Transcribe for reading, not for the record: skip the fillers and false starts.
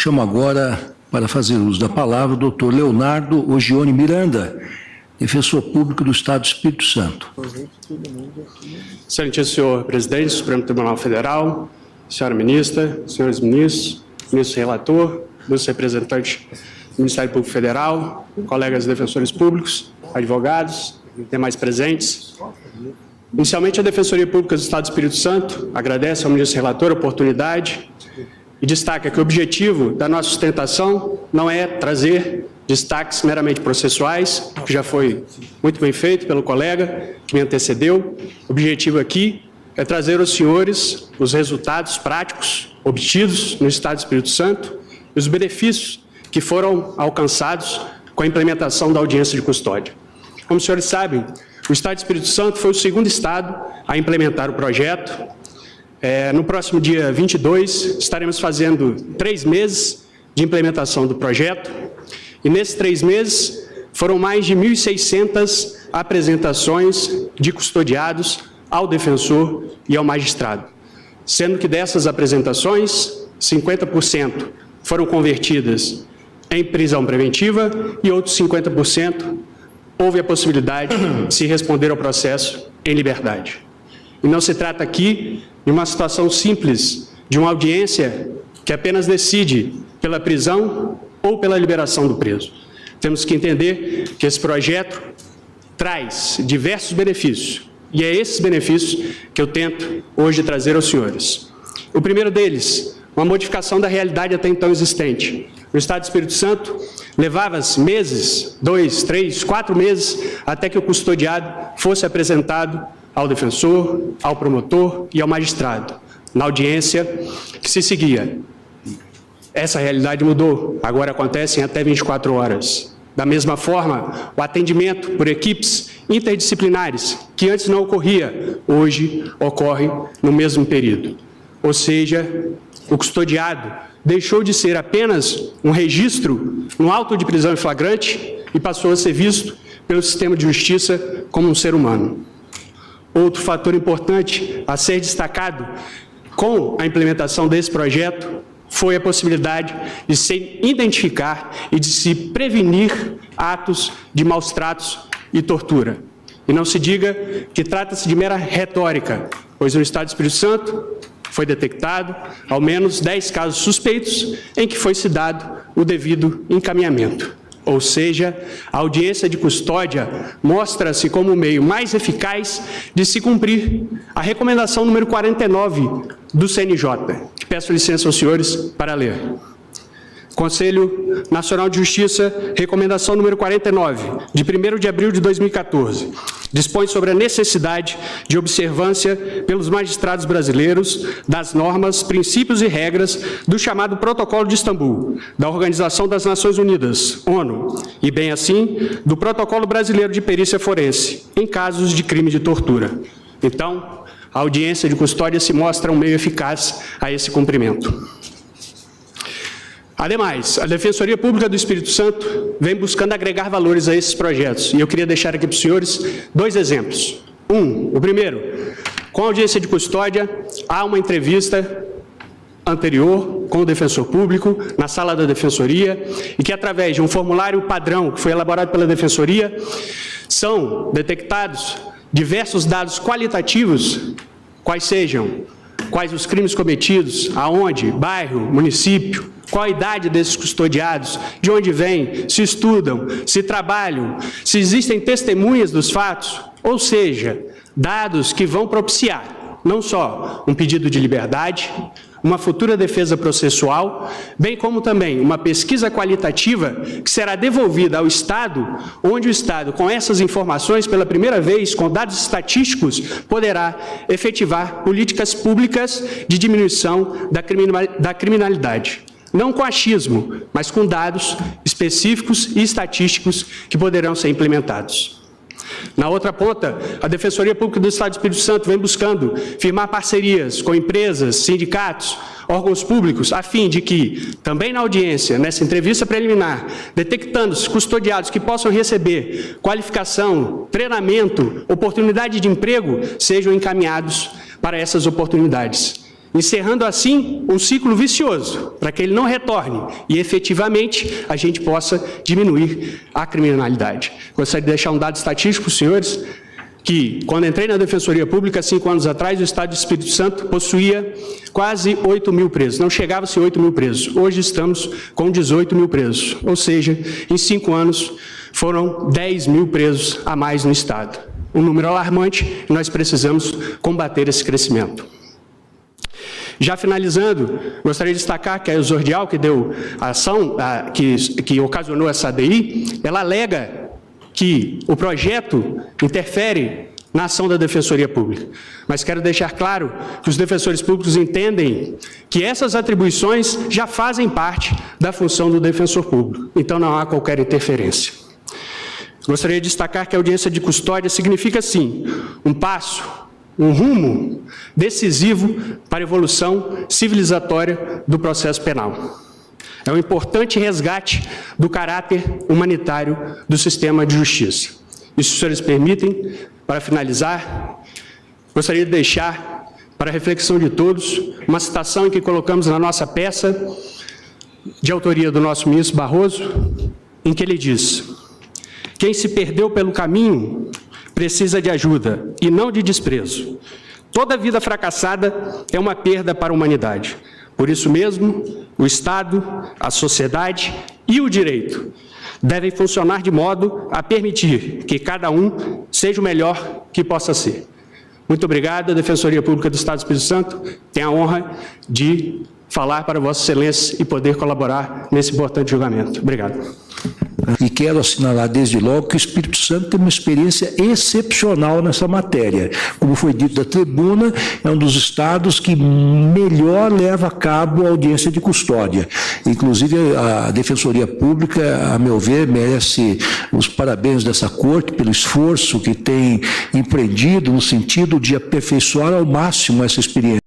Chamo agora, para fazer uso da palavra, o doutor Leonardo Ogione Miranda, defensor público do Estado do Espírito Santo. Excelentíssimo senhor presidente do Supremo Tribunal Federal, senhora ministra, senhores ministros, ministro relator, meus representantes do Ministério Público Federal, colegas defensores públicos, advogados, demais presentes. Inicialmente, a Defensoria Pública do Estado do Espírito Santo agradece ao ministro relator a oportunidade e destaca que o objetivo da nossa sustentação não é trazer destaques meramente processuais, que já foi muito bem feito pelo colega que me antecedeu. O objetivo aqui é trazer aos senhores os resultados práticos obtidos no Estado do Espírito Santo e os benefícios que foram alcançados com a implementação da audiência de custódia. Como os senhores sabem, o Estado do Espírito Santo foi o segundo Estado a implementar o projeto. No próximo dia 22, estaremos fazendo 3 meses de implementação do projeto. E nesses 3 meses, foram mais de 1.600 apresentações de custodiados ao defensor e ao magistrado. Sendo que dessas apresentações, 50% foram convertidas em prisão preventiva e outros 50% houve a possibilidade de se responder ao processo em liberdade. E não se trata aqui de uma situação simples, de uma audiência que apenas decide pela prisão ou pela liberação do preso. Temos que entender que esse projeto traz diversos benefícios, e é esses benefícios que eu tento hoje trazer aos senhores. O primeiro deles, uma modificação da realidade até então existente. No Estado do Espírito Santo, levava-se meses, 2, 3, 4 meses, até que o custodiado fosse apresentado ao defensor, ao promotor e ao magistrado, na audiência que se seguia. Essa realidade mudou, agora acontece em até 24 horas. Da mesma forma, o atendimento por equipes interdisciplinares, que antes não ocorria, hoje ocorre no mesmo período. Ou seja, o custodiado deixou de ser apenas um registro no auto de prisão em flagrante e passou a ser visto pelo sistema de justiça como um ser humano. Outro fator importante a ser destacado com a implementação desse projeto foi a possibilidade de se identificar e de se prevenir atos de maus tratos e tortura. E não se diga que trata-se de mera retórica, pois no Estado do Espírito Santo foi detectado ao menos 10 casos suspeitos em que foi-se dado o devido encaminhamento. Ou seja, a audiência de custódia mostra-se como o meio mais eficaz de se cumprir a recomendação número 49 do CNJ, que peço licença aos senhores para ler. Conselho Nacional de Justiça, recomendação número 49, de 1º de abril de 2014, dispõe sobre a necessidade de observância pelos magistrados brasileiros das normas, princípios e regras do chamado Protocolo de Istambul, da Organização das Nações Unidas, ONU, e bem assim, do Protocolo Brasileiro de Perícia Forense, em casos de crime de tortura. Então, a audiência de custódia se mostra um meio eficaz a esse cumprimento. Ademais, a Defensoria Pública do Espírito Santo vem buscando agregar valores a esses projetos. E eu queria deixar aqui para os senhores 2 exemplos. O primeiro, com a audiência de custódia, há uma entrevista anterior com o defensor público, na sala da Defensoria, e que através de um formulário padrão que foi elaborado pela Defensoria, são detectados diversos dados qualitativos, quais sejam, quais os crimes cometidos, aonde, bairro, município, qual a idade desses custodiados, de onde vêm, se estudam, se trabalham, se existem testemunhas dos fatos, ou seja, dados que vão propiciar não só um pedido de liberdade, uma futura defesa processual, bem como também uma pesquisa qualitativa que será devolvida ao Estado, onde o Estado, com essas informações, pela primeira vez, com dados estatísticos, poderá efetivar políticas públicas de diminuição da criminalidade. Não com achismo, mas com dados específicos e estatísticos que poderão ser implementados. Na outra ponta, a Defensoria Pública do Estado do Espírito Santo vem buscando firmar parcerias com empresas, sindicatos, órgãos públicos, a fim de que, também na audiência, nessa entrevista preliminar, detectando-se custodiados que possam receber qualificação, treinamento, oportunidade de emprego, sejam encaminhados para essas oportunidades. encerrando assim um ciclo vicioso, para que ele não retorne e efetivamente a gente possa diminuir a criminalidade. Gostaria de deixar um dado estatístico, senhores, que quando entrei na Defensoria Pública, 5 anos atrás, o Estado do Espírito Santo possuía quase 8 mil presos, não chegava-se 8 mil presos. Hoje estamos com 18 mil presos, ou seja, em 5 anos foram 10 mil presos a mais no Estado. Um número alarmante e nós precisamos combater esse crescimento. Já finalizando, gostaria de destacar que a Exordial, que deu a ação, que ocasionou essa ADI, ela alega que o projeto interfere na ação da Defensoria Pública. Mas quero deixar claro que os defensores públicos entendem que essas atribuições já fazem parte da função do defensor público, então não há qualquer interferência. Gostaria de destacar que a audiência de custódia significa, sim, um passo, um rumo decisivo para a evolução civilizatória do processo penal. É um importante resgate do caráter humanitário do sistema de justiça. E se os senhores permitem, para finalizar, gostaria de deixar para a reflexão de todos uma citação em que colocamos na nossa peça, de autoria do nosso ministro Barroso, em que ele diz: quem se perdeu pelo caminho precisa de ajuda e não de desprezo. Toda vida fracassada é uma perda para a humanidade. Por isso mesmo, o Estado, a sociedade e o direito devem funcionar de modo a permitir que cada um seja o melhor que possa ser. Muito obrigado. A Defensoria Pública do Estado do Espírito Santo tem a honra de falar para Vossa Excelência e poder colaborar nesse importante julgamento. Obrigado. E quero assinalar desde logo que o Espírito Santo tem uma experiência excepcional nessa matéria. Como foi dito da tribuna, é um dos estados que melhor leva a cabo a audiência de custódia. Inclusive, a Defensoria Pública, a meu ver, merece os parabéns dessa corte pelo esforço que tem empreendido no sentido de aperfeiçoar ao máximo essa experiência.